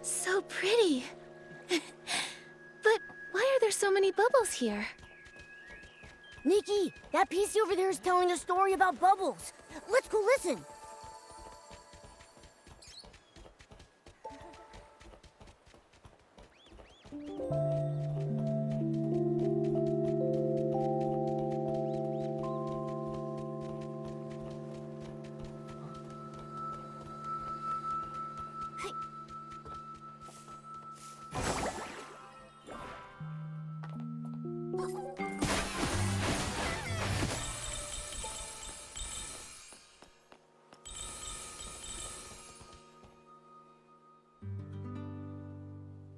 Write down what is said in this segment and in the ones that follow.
So pretty. But why are there so many bubbles here? Nikki, that PC over there is telling a story about bubbles. Let's go listen.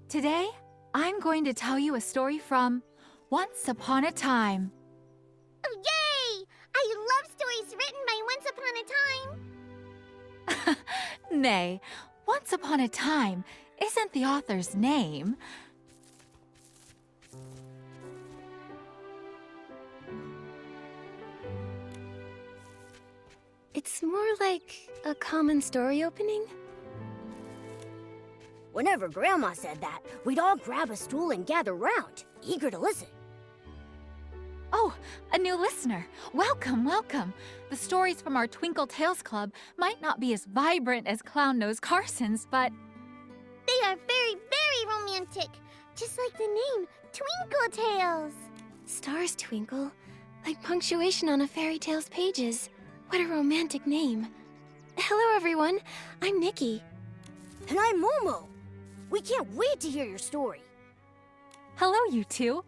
Today, I'm going to tell you a story from Once Upon a Time. Oh, yay! I love stories written by Once Upon a Time. Nay, Once Upon a Time isn't the author's name. It's more like a common story opening. Whenever Grandma said that, we'd all grab a stool and gather round, eager to listen. Oh, a new listener. Welcome, welcome. The stories from our Twinkle Tales Club might not be as vibrant as Clown Nose Carson's, but They are very, very romantic. Just like the name, Twinkle Tales. Stars twinkle, like punctuation on a fairy tale's pages. What a romantic name. Hello, everyone. I'm Nikki. And I'm Momo. We can't wait to hear your story. hello, you two.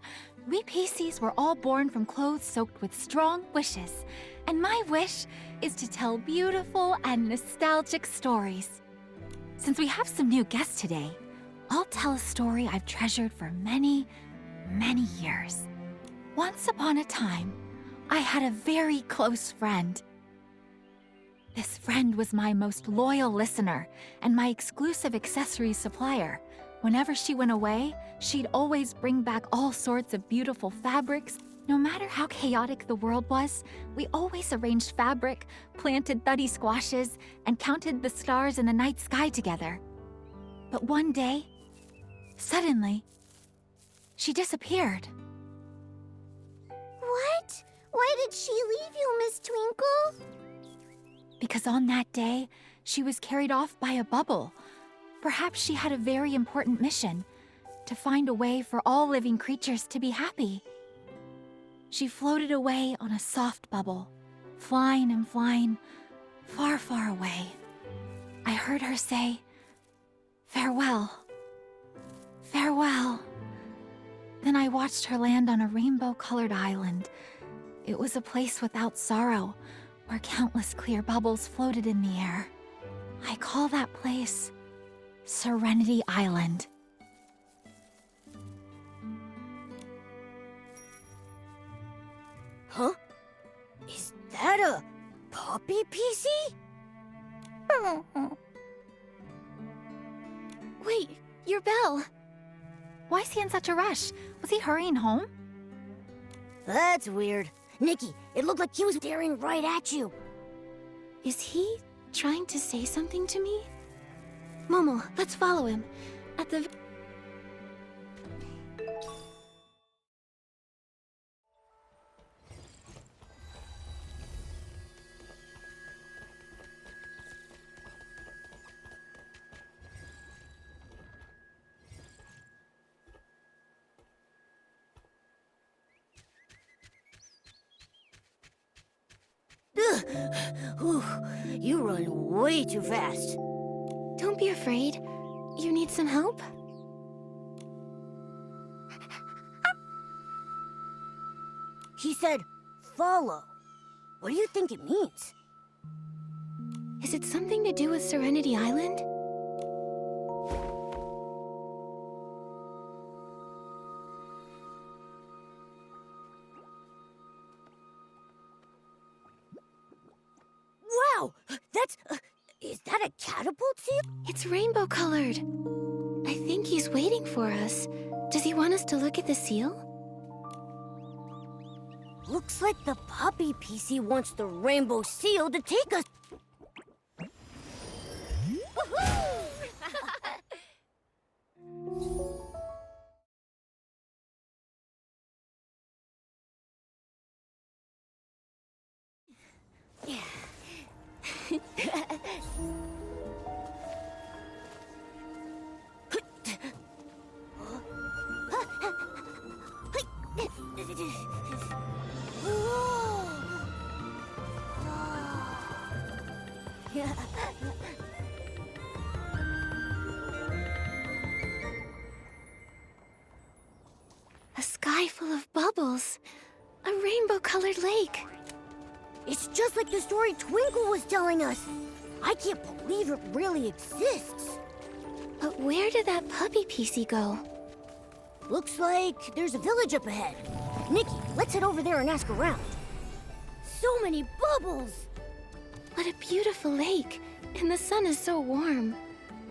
We PCs were all born from clothes soaked with strong wishes, and my wish is to tell beautiful and nostalgic stories. Since we have some new guests today, I'll tell a story I've treasured for many, many years. Once upon a time, I had a very close friend. This friend was my most loyal listener and my exclusive accessories supplier. Whenever she went away, she'd always bring back all sorts of beautiful fabrics. No matter how chaotic the world was, we always arranged fabric, planted thuddy squashes, and counted the stars in the night sky together. But one day, suddenly, she disappeared. What? Why did she leave you, Miss Twinkle? Because on that day, she was carried off by a bubble. Perhaps she had a very important mission, to find a way for all living creatures to be happy. She floated away on a soft bubble, flying and flying, far, far away. I heard her say, "Farewell, farewell." Then I watched her land on a rainbow-colored island. It was a place without sorrow, where countless clear bubbles floated in the air. I call that place Serenity Island. Huh? Is that a puppy PC? Wait, your bell. Why is he in such a rush? Was he hurrying home? That's weird. Nikki, it looked like he was staring right at you. Is he trying to say something to me? Momo, let's follow him. At the... Ugh. Whew, you run way too fast. Don't be afraid. You need some help? He said, follow. What do you think it means? Is it something to do with Serenity Island? Wow! That's... is that a catapult seal? It's rainbow-colored. I think he's waiting for us. Does he want us to look at the seal? Looks like the puppy PC wants the rainbow seal to take us. A sky full of bubbles. A rainbow-colored lake. It's just like the story Twinkle was telling us. I can't believe it really exists. But where did that puppy PC go? Looks like there's a village up ahead. Nikki, let's head over there and ask around. So many bubbles! What a beautiful lake. And the sun is so warm.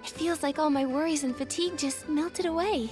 It feels like all my worries and fatigue just melted away.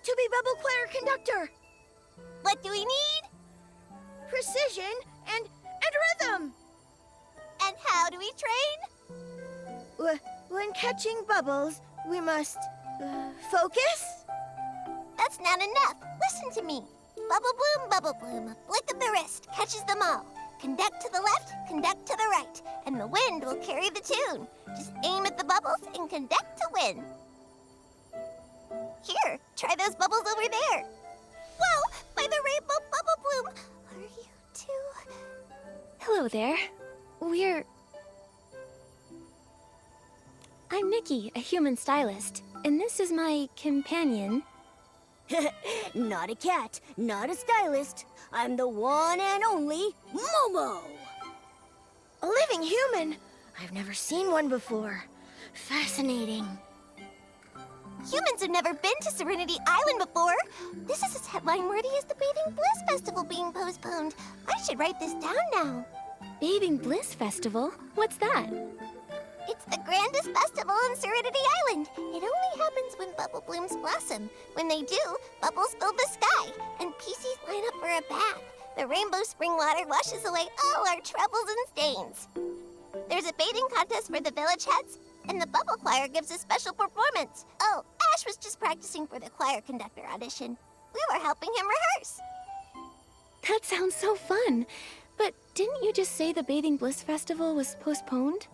To be Bubble Choir conductor. What do we need? Precision and rhythm. And how do we train? When catching bubbles, we must focus. That's not enough. Listen to me. Bubble bloom, flick of the wrist, catches them all. Conduct to the left, conduct to the right, and the wind will carry the tune. Just aim at the bubbles and conduct to win. Here, try those bubbles over there. Whoa, by the rainbow bubble bloom. Are you two? Hello there. I'm Nikki, a human stylist, and this is my companion. Not a cat, not a stylist. I'm the one and only Momo. A living human? I've never seen one before. Fascinating. Humans have never been to Serenity Island before. This is as headline-worthy as the Bathing Bliss Festival being postponed. I should write this down now. Bathing Bliss Festival? What's that? It's the grandest festival on Serenity Island. It only happens when bubble blooms blossom. When they do, bubbles fill the sky, and PCs line up for a bath. The rainbow spring water washes away all our troubles and stains. There's a bathing contest for the village heads, and the Bubble Choir gives a special performance. Oh, Ash was just practicing for the choir conductor audition. We were helping him rehearse. That sounds so fun. But didn't you just say the Bathing Bliss Festival was postponed?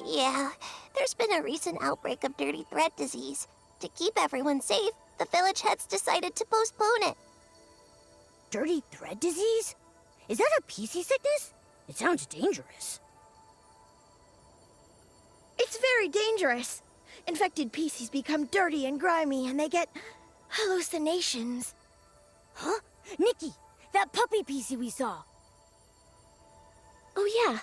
Yeah. There's been a recent outbreak of dirty thread disease. To keep everyone safe, the village heads decided to postpone it. Dirty thread disease? Is that a PC sickness? It sounds dangerous. It's very dangerous. Infected PCs become dirty and grimy, and they get hallucinations. Huh? Nikki, that puppy PC we saw. Oh yeah.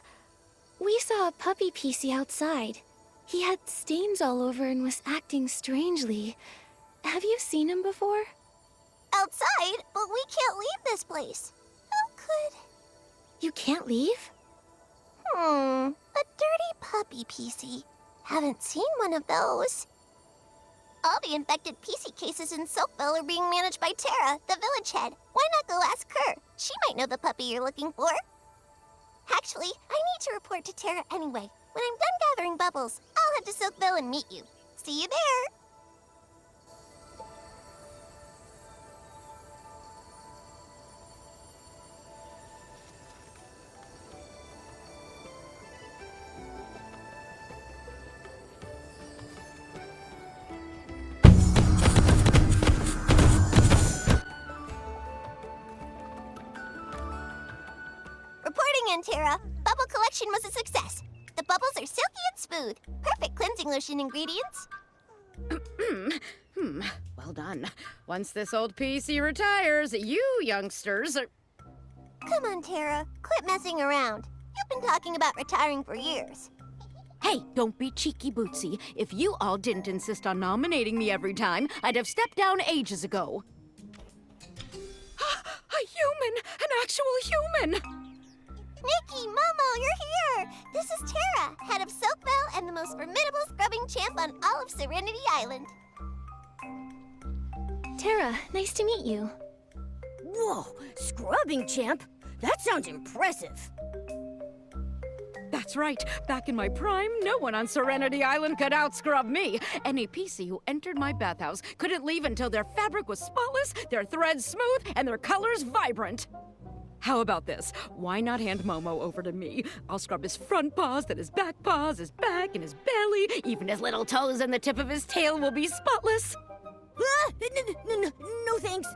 We saw a puppy PC outside. He had stains all over and was acting strangely. Have you seen him before? Outside? But we can't leave this place. How could... You can't leave? A dirty puppy PC. Haven't seen one of those. All the infected PC cases in Soapville are being managed by Tara, the village head. Why not go ask her? She might know the puppy you're looking for. Actually, I need to report to Tara anyway. When I'm done gathering bubbles, I'll head to Soapville and meet you. See you there. Reporting in, Tara. Bubble collection was a success. The bubbles are silky and smooth. Perfect cleansing lotion ingredients. Well done. Once this old PC retires, you youngsters are... Come on, Tara. Quit messing around. You've been talking about retiring for years. Hey, don't be cheeky, Bootsy. If you all didn't insist on nominating me every time, I'd have stepped down ages ago. A human! An actual human! Nikki, Momo, you're here! This is Tara, head of Soapville and the most formidable scrubbing champ on all of Serenity Island. Tara, nice to meet you. Whoa, scrubbing champ? That sounds impressive. That's right. Back in my prime, no one on Serenity Island could outscrub me. Any PC who entered my bathhouse couldn't leave until their fabric was spotless, their threads smooth, and their colors vibrant. How about this? Why not hand Momo over to me? I'll scrub his front paws, then his back paws, his back, and his belly. Even his little toes and the tip of his tail will be spotless. No thanks.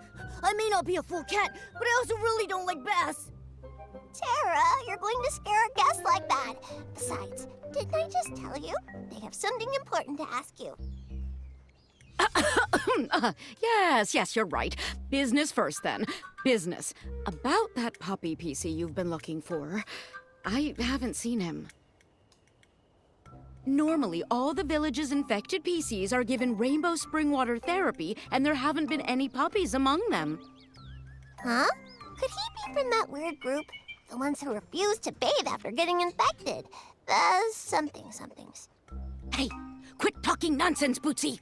I may not be a full cat, but I also really don't like baths. Tara, you're going to scare our guests like that. Besides, didn't I just tell you? They have something important to ask you. Yes, you're right. Business first, then. Business. About that puppy PC you've been looking for. I haven't seen him. Normally, all the village's infected PCs are given rainbow spring water therapy, and there haven't been any puppies among them. Huh? Could he be from that weird group? The ones who refuse to bathe after getting infected. The somethings. Hey, quit talking nonsense, Bootsy!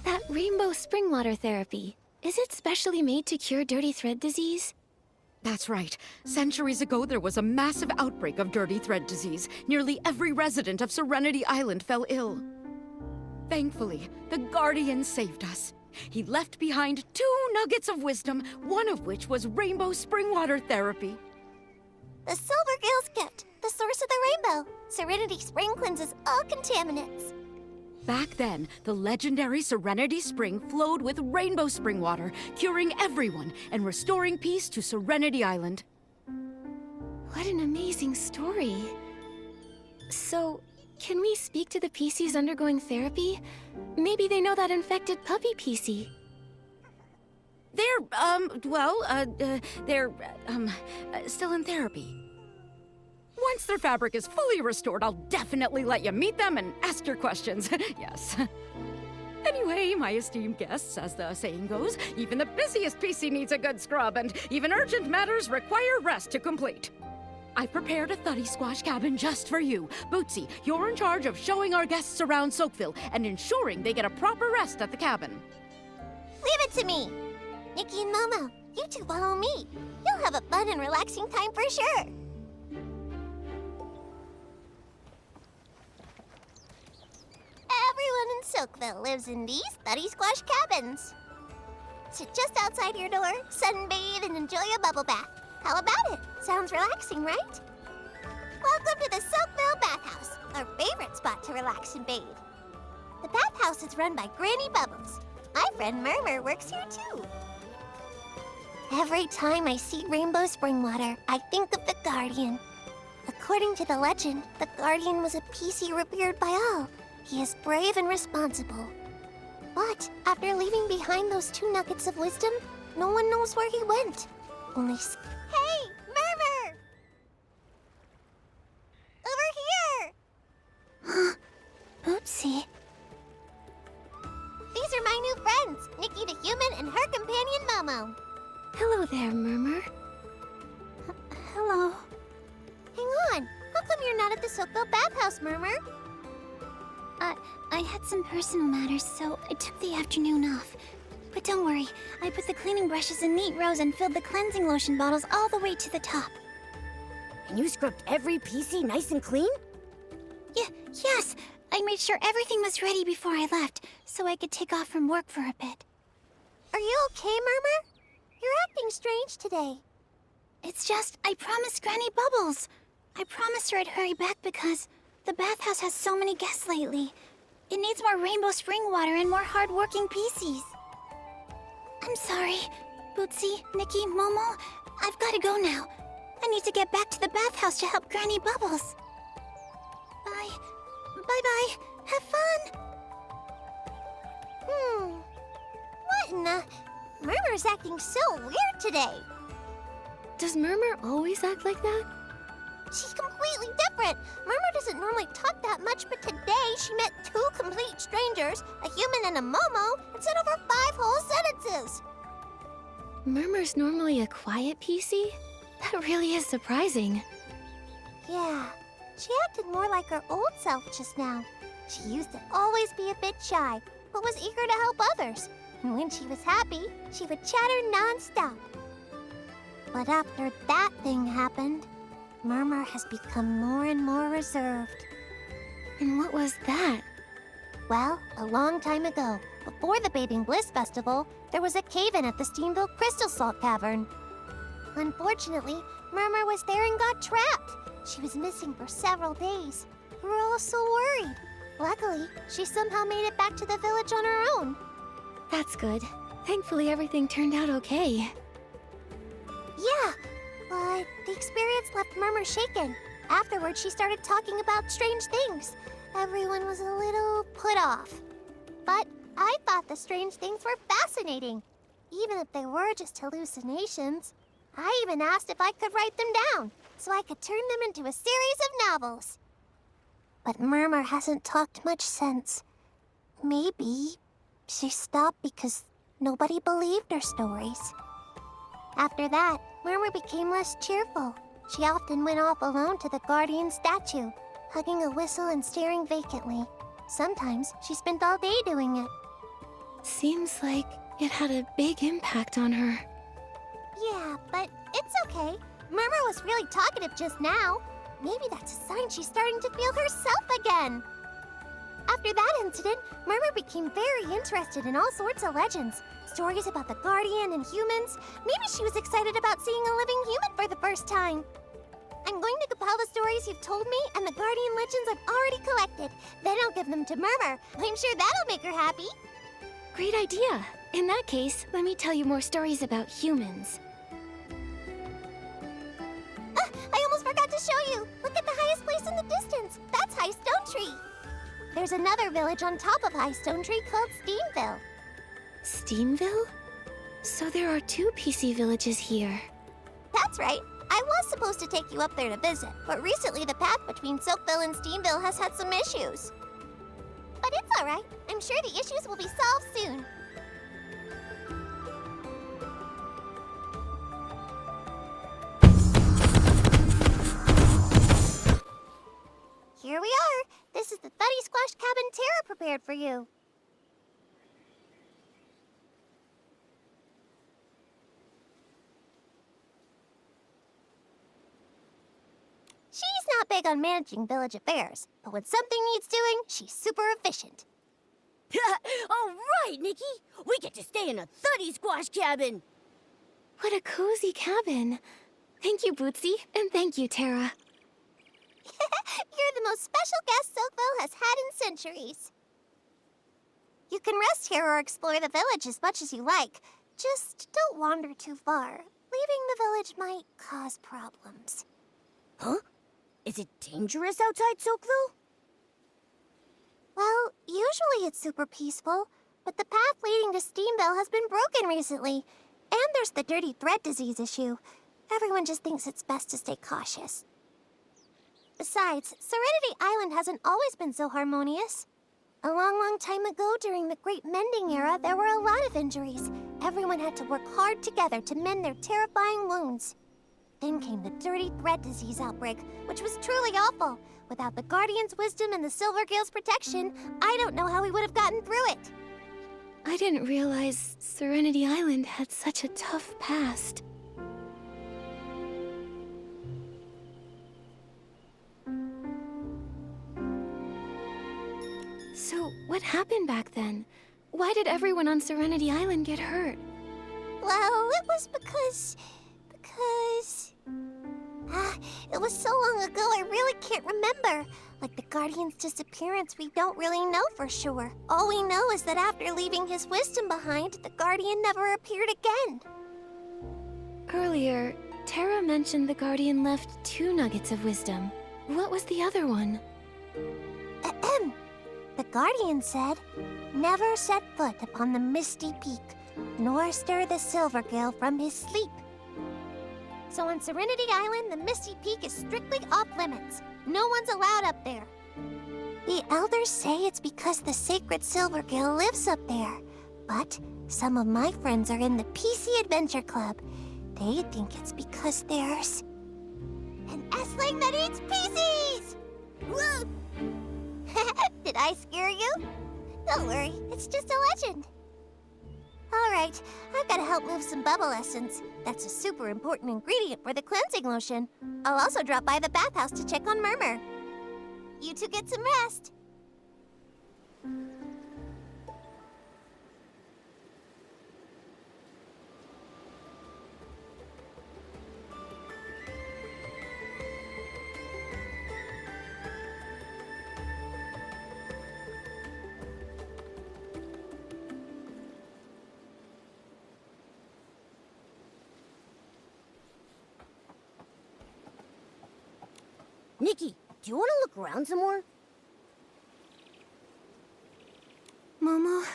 That rainbow spring water therapy. Is it specially made to cure dirty thread disease? That's right. Centuries ago, there was a massive outbreak of dirty thread disease. Nearly every resident of Serenity Island fell ill. Thankfully, the Guardian saved us. He left behind 2 nuggets of wisdom, one of which was rainbow spring water therapy. The Silvergill's gift, the source of the rainbow. Serenity Spring cleanses all contaminants. Back then, the legendary Serenity Spring flowed with rainbow spring water, curing everyone and restoring peace to Serenity Island. What an amazing story. So, can we speak to the PCs undergoing therapy? Maybe they know that infected puppy PC. They're still in therapy. Once their fabric is fully restored, I'll definitely let you meet them and ask your questions. Yes. Anyway, my esteemed guests, as the saying goes, even the busiest PC needs a good scrub, and even urgent matters require rest to complete. I've prepared a thuddy squash cabin just for you. Bootsy, you're in charge of showing our guests around Soakville and ensuring they get a proper rest at the cabin. Leave it to me. Nikki and Momo, you two follow me. You'll have a fun and relaxing time for sure. Everyone in Soakville lives in these thuddy squash cabins. Sit just outside your door, sunbathe, and enjoy a bubble bath. How about it? Sounds relaxing, right? Welcome to the Soakville Bathhouse, our favorite spot to relax and bathe. The bathhouse is run by Granny Bubbles. My friend Murmur works here too. Every time I see rainbow spring water, I think of the Guardian. According to the legend, the Guardian was a PC revered by all. He is brave and responsible. But after leaving behind those 2 nuggets of wisdom, no one knows where he went. Only Hey, Murmur! Over here! Oopsie. These are my new friends, Nikki the human and her companion Momo. Hello there, Murmur. Hello. Hang on. How come you're not at the Soakville Bathhouse, Murmur? I had some personal matters, so I took the afternoon off. But don't worry, I put the cleaning brushes in neat rows and filled the cleansing lotion bottles all the way to the top. And you scrubbed every PC nice and clean? Yes, I made sure everything was ready before I left, so I could take off from work for a bit. Are you okay, Murmur? You're acting strange today. It's just, I promised Granny Bubbles. I promised her I'd hurry back because the bathhouse has so many guests lately. It needs more rainbow spring water and more hard-working PCs. I'm sorry. Bootsy, Nikki, Momo, I've got to go now. I need to get back to the bathhouse to help Granny Bubbles. Bye. Bye-bye. Have fun. What in the... Murmur's acting so weird today. Does Murmur always act like that? She's completely different. Murmur doesn't normally talk that much, but today she met 2 complete strangers, a human and a Momo, and said over 5 whole sentences. Murmur's normally a quiet PC? That really is surprising. Yeah, she acted more like her old self just now. She used to always be a bit shy, but was eager to help others. And when she was happy, she would chatter non-stop. But after that thing happened, Murmur has become more and more reserved. And what was that? Well, a long time ago, before the Bathing Bliss Festival, there was a cave-in at the Steamville Crystal Salt Cavern. Unfortunately, Murmur was there and got trapped. She was missing for several days. We were all so worried. Luckily, she somehow made it back to the village on her own. That's good. Thankfully, everything turned out okay. Yeah, but the experience left Murmur shaken. Afterwards, she started talking about strange things. Everyone was a little put off. But I thought the strange things were fascinating, even if they were just hallucinations. I even asked if I could write them down, so I could turn them into a series of novels. But Murmur hasn't talked much since. Maybe she stopped because nobody believed her stories. After that, Murmur became less cheerful. She often went off alone to the guardian statue, hugging a whistle and staring vacantly. Sometimes she spent all day doing it. Seems like it had a big impact on her. Yeah, but it's okay. Murmur was really talkative just now. Maybe that's a sign she's starting to feel herself again. After that incident, Murmur became very interested in all sorts of legends. Stories about the Guardian and humans. Maybe she was excited about seeing a living human for the first time. I'm going to compile the stories you've told me and the Guardian legends I've already collected. Then I'll give them to Murmur. I'm sure that'll make her happy. Great idea. In that case, let me tell you more stories about humans. I almost forgot to show you. Look at the highest place in the distance. That's High Stone Tree. There's another village on top of High Stone Tree called Steamville. Steamville? So there are 2 PC villages here. That's right. I was supposed to take you up there to visit, but recently the path between Silkville and Steamville has had some issues. But it's all right. I'm sure the issues will be solved soon. Here we are. This is the Thuddy Squash Cabin Terra prepared for you. She's not big on managing village affairs, but when something needs doing, she's super efficient. All right, Nikki. We get to stay in a Thuddy Squash cabin. What a cozy cabin. Thank you, Bootsy, and thank you, Tara. You're the most special guest Silkville has had in centuries. You can rest here or explore the village as much as you like. Just don't wander too far. Leaving the village might cause problems. Huh? Is it dangerous outside Silkville? Well, usually it's super peaceful, but the path leading to Steamville has been broken recently. And there's the dirty thread disease issue. Everyone just thinks it's best to stay cautious. Besides, Serenity Island hasn't always been so harmonious. A long time ago, during the Great Mending Era, there were a lot of injuries. Everyone had to work hard together to mend their terrifying wounds. Then came the dirty thread disease outbreak, which was truly awful. Without the Guardian's wisdom and the Silvergale's protection, I don't know how we would have gotten through it. I didn't realize Serenity Island had such a tough past. So, what happened back then? Why did everyone on Serenity Island get hurt? Well, it was because... it was so long ago I really can't remember. Like the Guardian's disappearance, we don't really know for sure. All we know is that after leaving his wisdom behind, the Guardian never appeared again. Earlier, Tara mentioned the Guardian left 2 nuggets of wisdom. What was the other one? Ahem. The Guardian said, "Never set foot upon the misty peak, nor stir the Silvergale from his sleep." So on Serenity Island, the Misty Peak is strictly off-limits. No one's allowed up there. The elders say it's because the sacred Silvergale lives up there. But some of my friends are in the PC Adventure Club. They think it's because there's an S-Ling that eats PCs! Whoa! Did I scare you? Don't worry, it's just a legend. All right, I've got to help move some bubble essence. That's a super important ingredient for the cleansing lotion. I'll also drop by the bathhouse to check on Murmur. You two get some rest. Nikki, do you want to look around some more? Momo,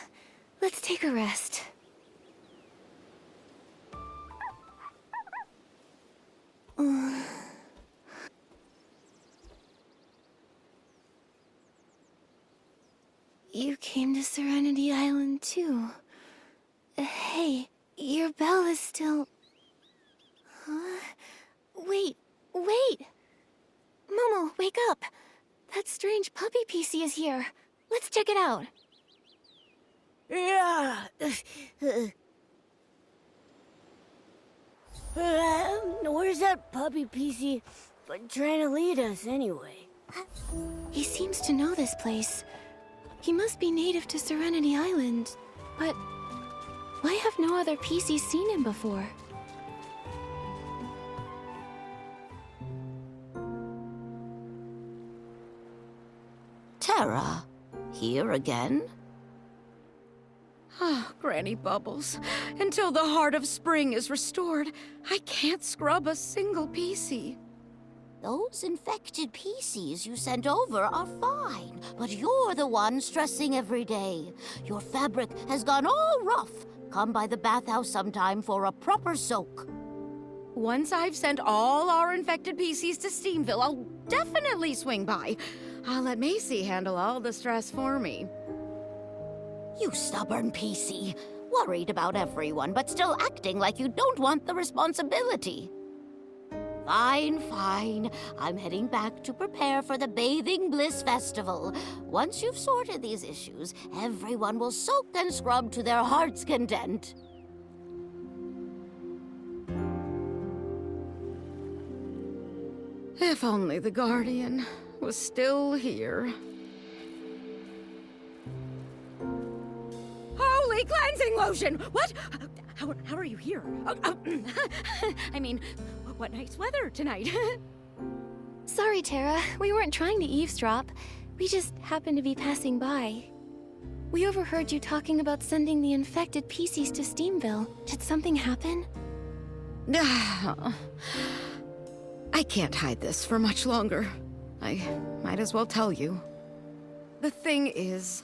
let's take a rest. You came to Serenity Island too. Hey, your bell is still... Huh? Wait! Momo, wake up! That strange puppy PC is here. Let's check it out. Yeah. Where's that puppy PC trying to lead us anyway? He seems to know this place. He must be native to Serenity Island. But why have no other PCs seen him before? Terra, here again? Ah, Granny Bubbles. Until the heart of spring is restored, I can't scrub a single PC. Those infected PCs you sent over are fine, but you're the one stressing every day. Your fabric has gone all rough. Come by the bathhouse sometime for a proper soak. Once I've sent all our infected PCs to Steamville, I'll definitely swing by. I'll let Macy handle all the stress for me. You stubborn PC. Worried about everyone, but still acting like you don't want the responsibility. Fine. I'm heading back to prepare for the Bathing Bliss Festival. Once you've sorted these issues, everyone will soak and scrub to their heart's content. If only the Guardian was still here. Holy cleansing lotion! What? How are you here? I mean, what nice weather tonight. Sorry, Tara. We weren't trying to eavesdrop. We just happened to be passing by. We overheard you talking about sending the infected PCs to Steamville. Did something happen? I can't hide this for much longer. I might as well tell you. The thing is,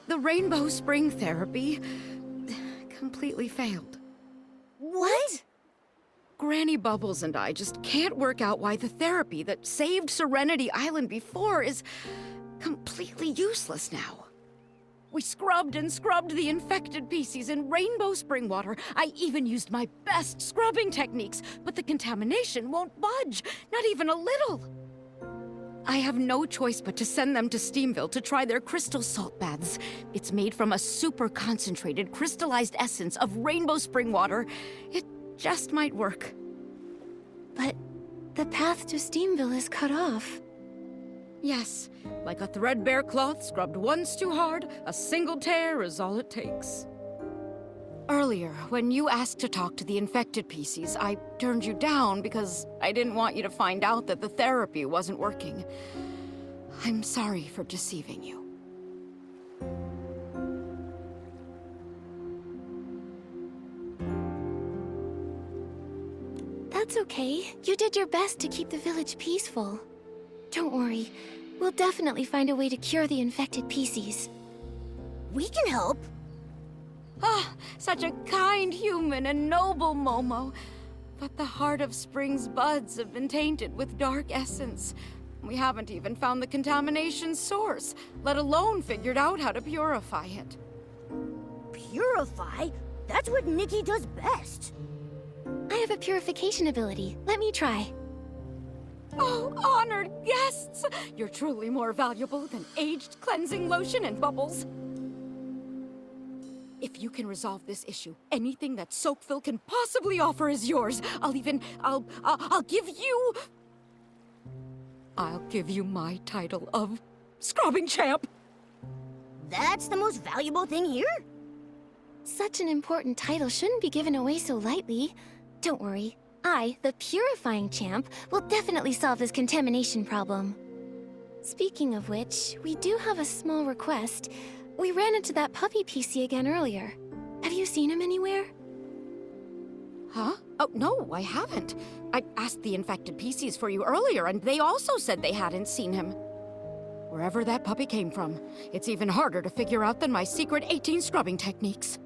the Rainbow Spring therapy completely failed. What? Granny Bubbles and I just can't work out why the therapy that saved Serenity Island before is completely useless now. We scrubbed and scrubbed the infected PCs in rainbow spring water. I even used my best scrubbing techniques, but the contamination won't budge, not even a little. I have no choice but to send them to Steamville to try their crystal salt baths. It's made from a super concentrated crystallized essence of rainbow spring water. It just might work. But the path to Steamville is cut off. Yes, like a threadbare cloth scrubbed once too hard, a single tear is all it takes. Earlier, when you asked to talk to the infected PCs, I turned you down because I didn't want you to find out that the therapy wasn't working. I'm sorry for deceiving you. That's okay. You did your best to keep the village peaceful. Don't worry. We'll definitely find a way to cure the infected PCs. We can help. Ah, such a kind human and noble Momo. But the heart of spring's buds have been tainted with dark essence. We haven't even found the contamination source, let alone figured out how to purify it. Purify? That's what Nikki does best. I have a purification ability. Let me try. Oh, honored guests! You're truly more valuable than aged cleansing lotion and bubbles. If you can resolve this issue, anything that Soakville can possibly offer is yours. I'll give you my title of scrubbing champ. That's the most valuable thing here? Such an important title shouldn't be given away so lightly. Don't worry. I, the purifying champ, will definitely solve this contamination problem. Speaking of which, we do have a small request. We ran into that puppy PC again earlier. Have you seen him anywhere? Huh? Oh, no, I haven't. I asked the infected PCs for you earlier, and they also said they hadn't seen him. Wherever that puppy came from, it's even harder to figure out than my secret 18 scrubbing techniques.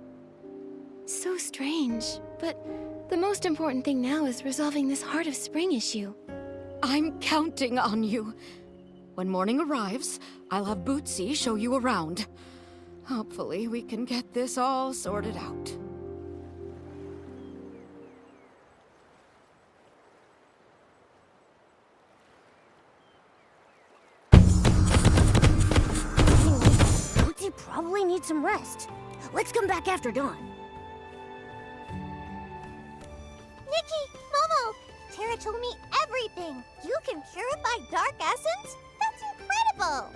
So strange. But the most important thing now is resolving this Heart of Spring issue. I'm counting on you. When morning arrives, I'll have Bootsy show you around. Hopefully, we can get this all sorted out. Bootsy probably needs some rest. Let's come back after dawn. Nikki, Momo, Terra told me everything. You can purify dark essence? That's incredible!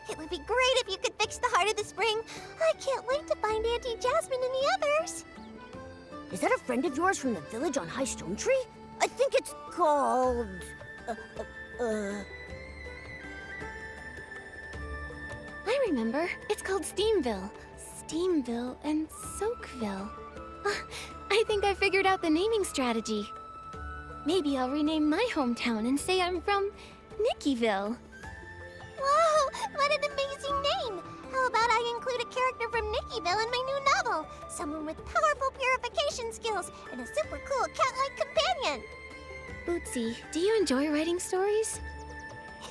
It would be great if you could fix the Heart of the Spring. I can't wait to find Auntie Jasmine and the others. Is that a friend of yours from the village on High Stone Tree? I think it's called... I remember. It's called Steamville. Steamville and Soakville. I think I figured out the naming strategy. Maybe I'll rename my hometown and say I'm from Nickyville. Whoa, what an amazing name! How about I include a character from Nickyville in my new novel? Someone with powerful purification skills and a super cool cat-like companion. Bootsy, do you enjoy writing stories?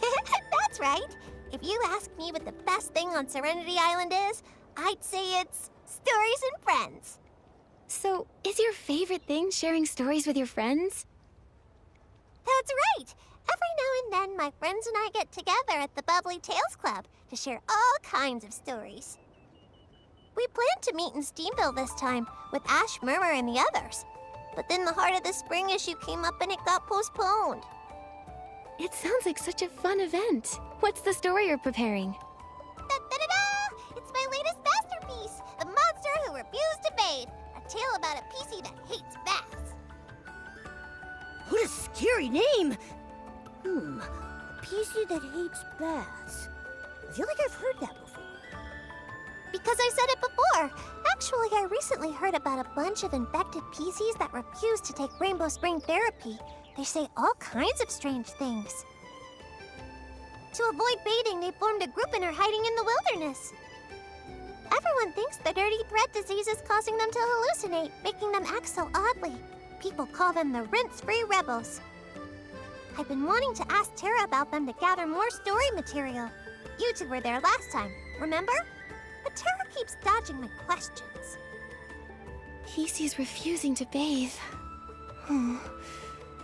That's right. If you ask me what the best thing on Serenity Island is, I'd say it's stories and friends. So, is your favorite thing sharing stories with your friends? That's right. Every now and then, my friends and I get together at the Bubbly Tales Club to share all kinds of stories. We planned to meet in Steamville this time with Ash, Murmur, and the others. But then the Heart of the Spring issue came up and it got postponed. It sounds like such a fun event. What's the story you're preparing? Da-da-da-da! It's my latest masterpiece, The Monster Who Refused to Bathe, a tale about a PC that hates baths. What a scary name! A PC that hates baths. I feel like I've heard that before. Because I said it before. Actually, I recently heard about a bunch of infected PCs that refuse to take Rainbow Spring therapy. They say all kinds of strange things. To avoid bathing, they formed a group and are hiding in the wilderness. Everyone thinks the dirty thread disease is causing them to hallucinate, making them act so oddly. People call them the rinse-free rebels. I've been wanting to ask Terra about them to gather more story material. You two were there last time, remember? But Terra keeps dodging my questions. PC's refusing to bathe.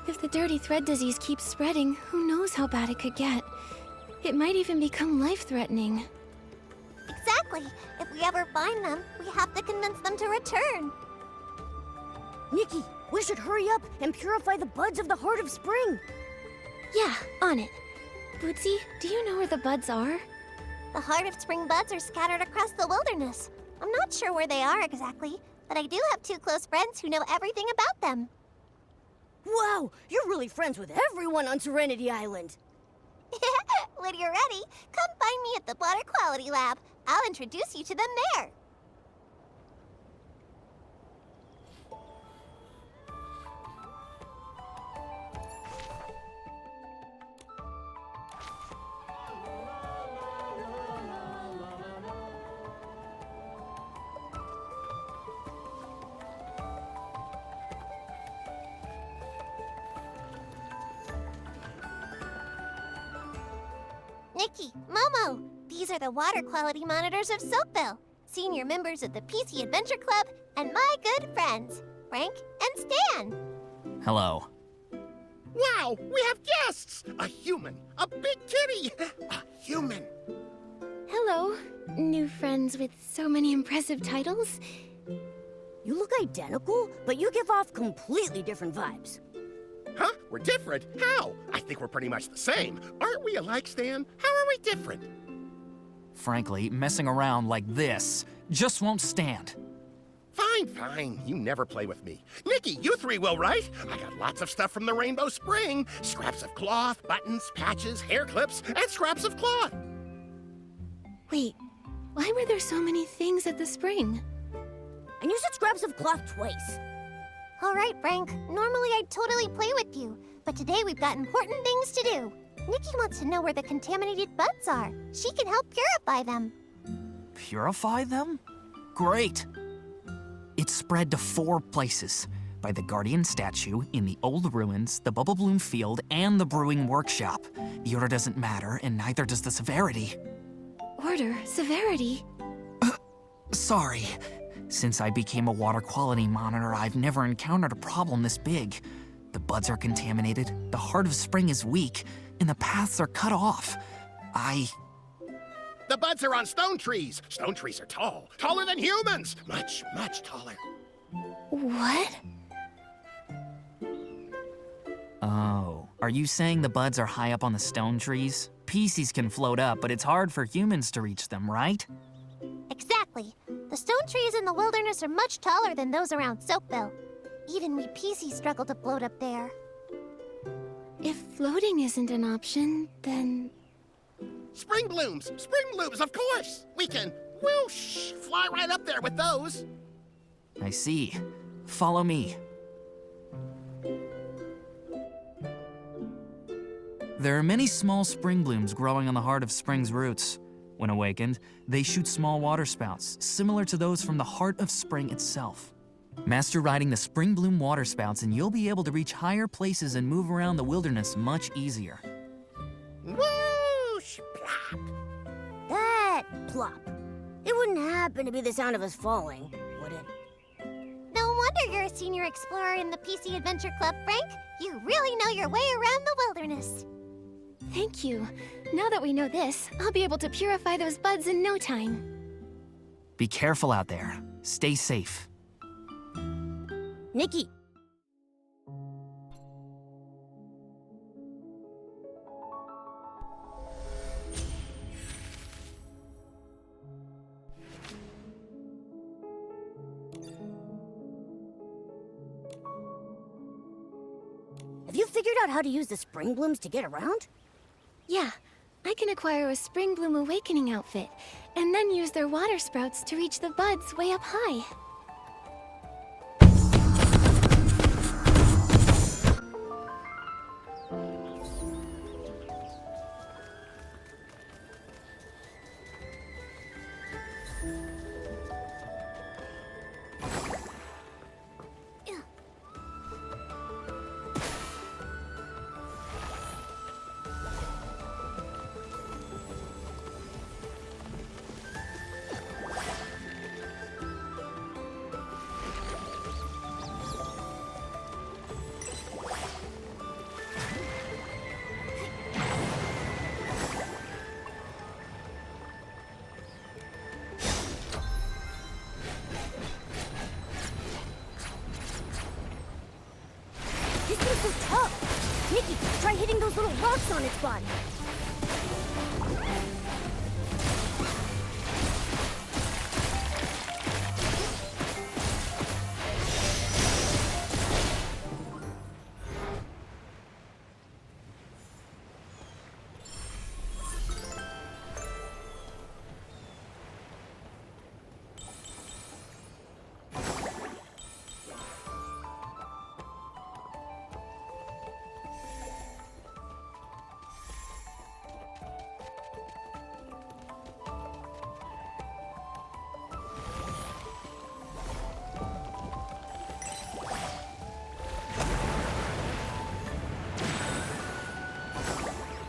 If the dirty thread disease keeps spreading, who knows how bad it could get. It might even become life-threatening. Exactly. If we ever find them, we have to convince them to return. Nikki, we should hurry up and purify the buds of the Heart of Spring. Yeah, on it. Bootsy, do you know where the buds are? The Heart of Spring buds are scattered across the wilderness. I'm not sure where they are exactly, but I do have two close friends who know everything about them. Wow, you're really friends with everyone on Serenity Island. When you're ready, come find me at the Water Quality Lab. I'll introduce you to them there. Nikki, Momo, these are the water quality monitors of Soapville, senior members of the PC Adventure Club, and my good friends, Frank and Stan. Hello. Wow, we have guests! A human, a big kitty, a human. Hello, new friends with so many impressive titles. You look identical, but you give off completely different vibes. Huh? We're different? How? I think we're pretty much the same. Aren't we alike, Stan? How are we different? Frankly, messing around like this just won't stand. Fine, fine. You never play with me. Nikki, you three will, right? I got lots of stuff from the Rainbow Spring. Scraps of cloth, buttons, patches, hair clips, and scraps of cloth. Wait, why were there so many things at the spring? And you said scraps of cloth twice. All right, Frank. Normally I'd totally play with you, but today we've got important things to do. Nikki wants to know where the contaminated buds are. She can help purify them. Purify them? Great! It's spread to 4 places. By the Guardian statue, in the old ruins, the Bubble Bloom field, and the brewing workshop. The order doesn't matter, and neither does the severity. Order? Severity? Sorry. Since I became a water quality monitor, I've never encountered a problem this big. The buds are contaminated, the heart of spring is weak, and the paths are cut off. The buds are on stone trees. Stone trees are tall. Taller than humans. Much, much taller. What? Oh, are you saying the buds are high up on the stone trees? Pieces can float up, but it's hard for humans to reach them, right? Exactly. The stone trees in the wilderness are much taller than those around Soapville. Even we PCs struggle to float up there. If floating isn't an option, then... Spring blooms, of course. We can, whoosh, fly right up there with those. I see. Follow me. There are many small spring blooms growing on the heart of spring's roots. When awakened, they shoot small water spouts, similar to those from the heart of spring itself. Master riding the spring bloom water spouts and you'll be able to reach higher places and move around the wilderness much easier. Whoosh, plop. That plop. It wouldn't happen to be the sound of us falling, would it? No wonder you're a senior explorer in the PC Adventure Club, Frank. You really know your way around the wilderness. Thank you. Now that we know this, I'll be able to purify those buds in no time. Be careful out there. Stay safe. Nikki. Have you figured out how to use the spring blooms to get around? Yeah, I can acquire a Spring Bloom Awakening outfit, and then use their water sprouts to reach the buds way up high. This thing's so tough. Nikki, try hitting those little rocks on its body.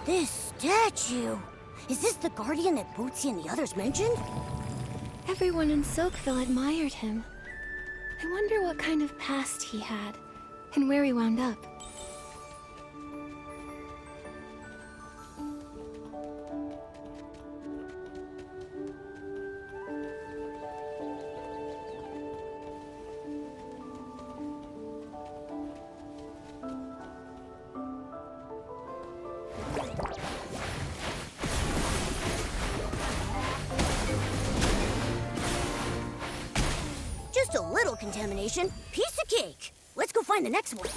This statue! Is this the guardian that Bootsy and the others mentioned? Everyone in Silkville admired him. I wonder what kind of past he had, and where he wound up. Just a little contamination. Piece of cake. Let's go find the next one.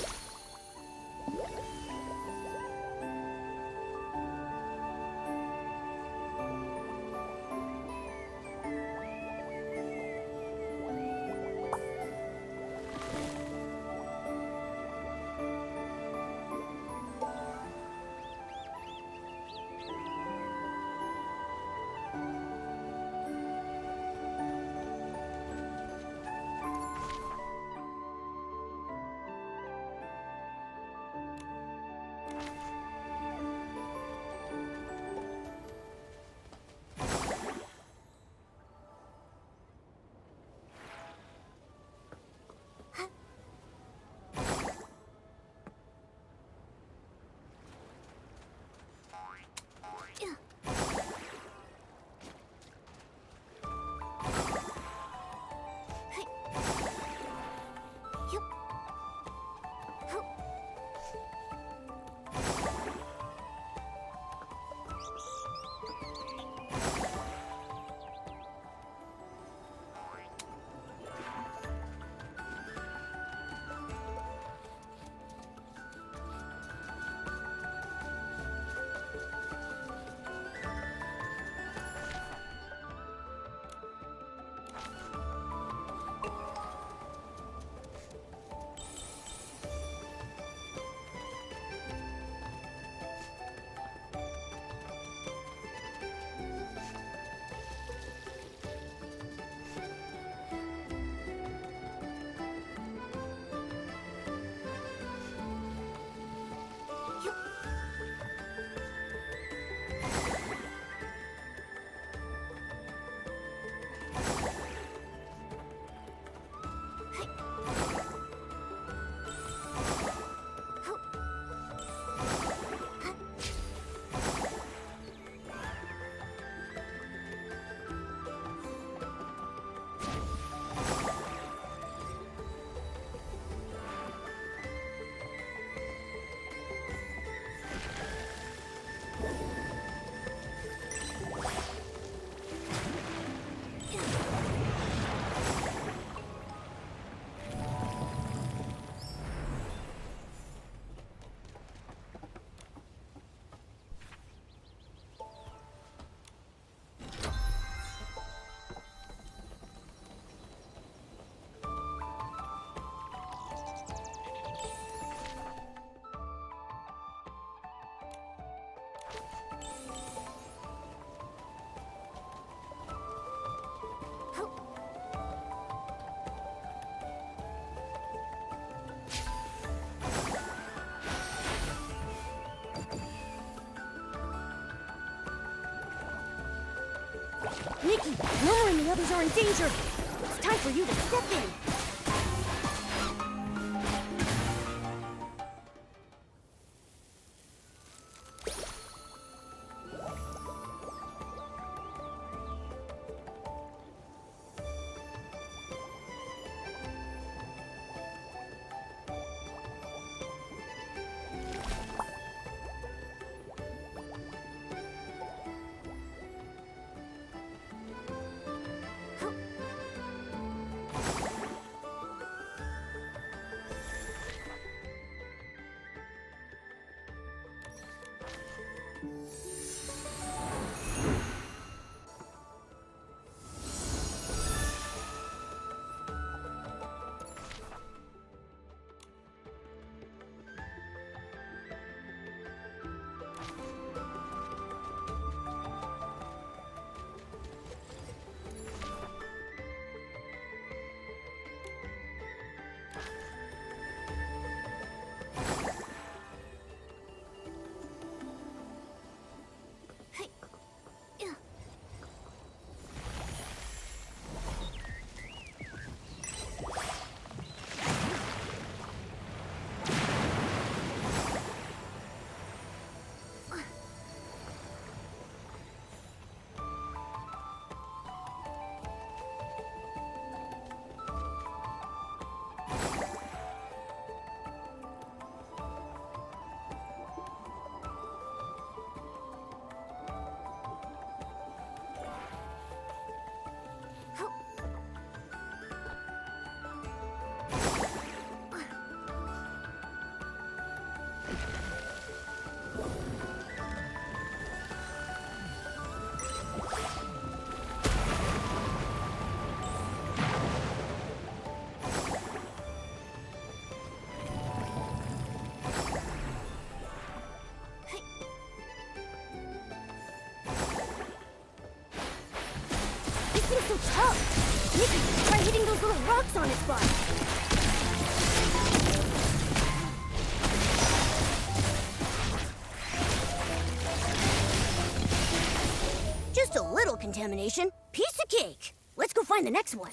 Nikki, Noah and the others are in danger. It's time for you to step in. This thing's so tough! Nikki, try hitting those little rocks on its butt! Just a little contamination. Piece of cake! Let's go find the next one.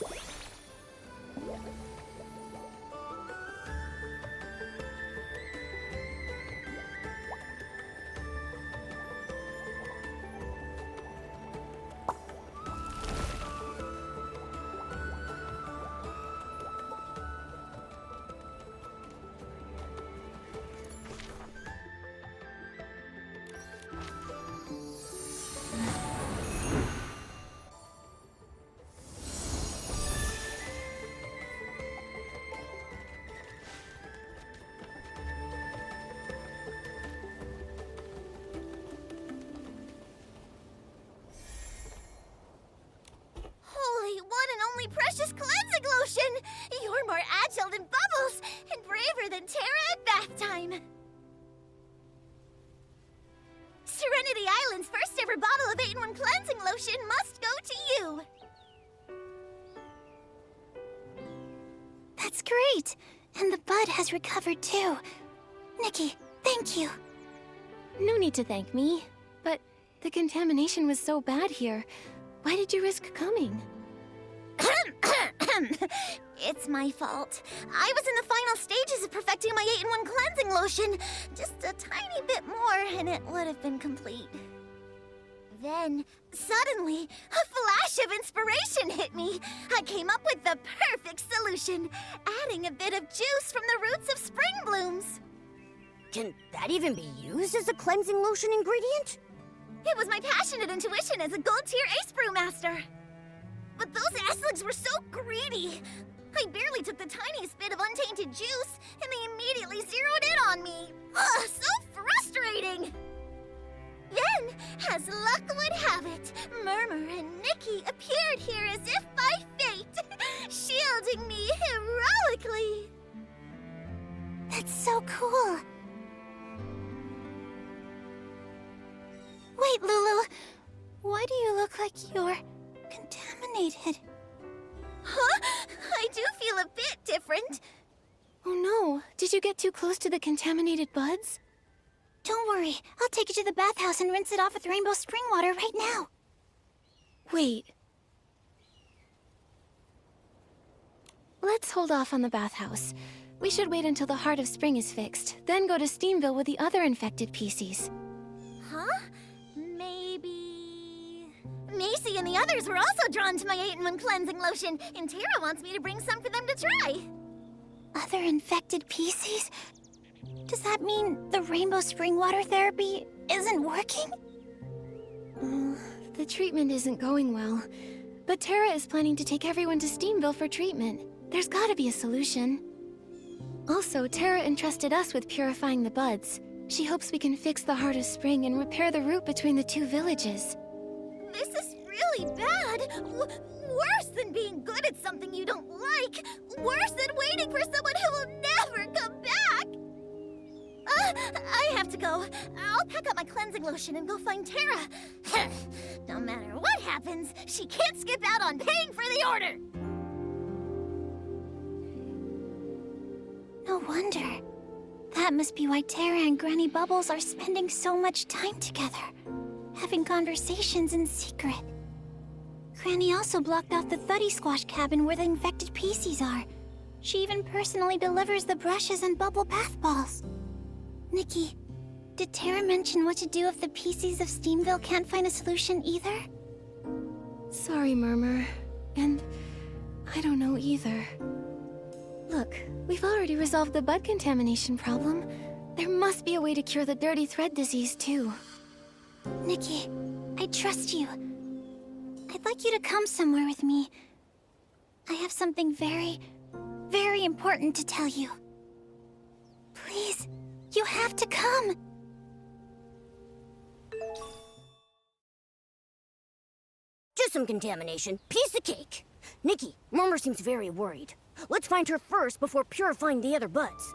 Precious cleansing lotion! You're more agile than Bubbles, and braver than Terra at bath time. Serenity Island's first ever bottle of 8-in-1 cleansing lotion must go to you. That's great! And the bud has recovered too. Nikki, thank you. No need to thank me. But the contamination was so bad here. Why did you risk coming? It's my fault. I was in the final stages of perfecting my 8-in-1 cleansing lotion. Just a tiny bit more and it would have been complete. Then, suddenly, a flash of inspiration hit me. I came up with the perfect solution, adding a bit of juice from the roots of spring blooms. Can that even be used as a cleansing lotion ingredient? It was my passionate intuition as a gold-tier ace brewmaster. But those Esligs were so greedy. I barely took the tiniest bit of untainted juice, and they immediately zeroed in on me. Ugh, so frustrating! Then, as luck would have it, Murmur and Nikki appeared here as if by fate, shielding me heroically. That's so cool. Wait, Lulu. Why do you look like you're contaminated? Huh? I do feel a bit different. Oh no, did you get too close to the contaminated buds? Don't worry, I'll take you to the bathhouse and rinse it off with rainbow spring water right now. Wait, Let's hold off on the bathhouse. We should wait until the Heart of Spring is fixed, then go to Steamville with the other infected PCs. Huh? Maybe... Macy and the others were also drawn to my 8-in-1 cleansing lotion, and Tara wants me to bring some for them to try. Other infected PCs? Does that mean the rainbow spring water therapy isn't working? The treatment isn't going well. But Tara is planning to take everyone to Steamville for treatment. There's gotta be a solution. Also, Tara entrusted us with purifying the buds. She hopes we can fix the Heart of Spring and repair the route between the two villages. This is really bad. Worse than being good at something you don't like. Worse than waiting for someone who will never come back. I have to go. I'll pack up my cleansing lotion and go find Tara. No matter what happens, she can't skip out on paying for the order. No wonder. That must be why Tara and Granny Bubbles are spending so much time together, having conversations in secret. Granny also blocked off the Thuddy Squash cabin where the infected PCs are. She even personally delivers the brushes and bubble bath balls. Nikki, did Tara mention what to do if the PCs of Steamville can't find a solution either? Sorry, Murmur. And I don't know either. Look, we've already resolved the bud contamination problem. There must be a way to cure the dirty thread disease, too. Nikki, I trust you. I'd like you to come somewhere with me. I have something very, very important to tell you. Please, you have to come. Just some contamination. Piece of cake. Nikki, Murmur seems very worried. Let's find her first before purifying the other buds.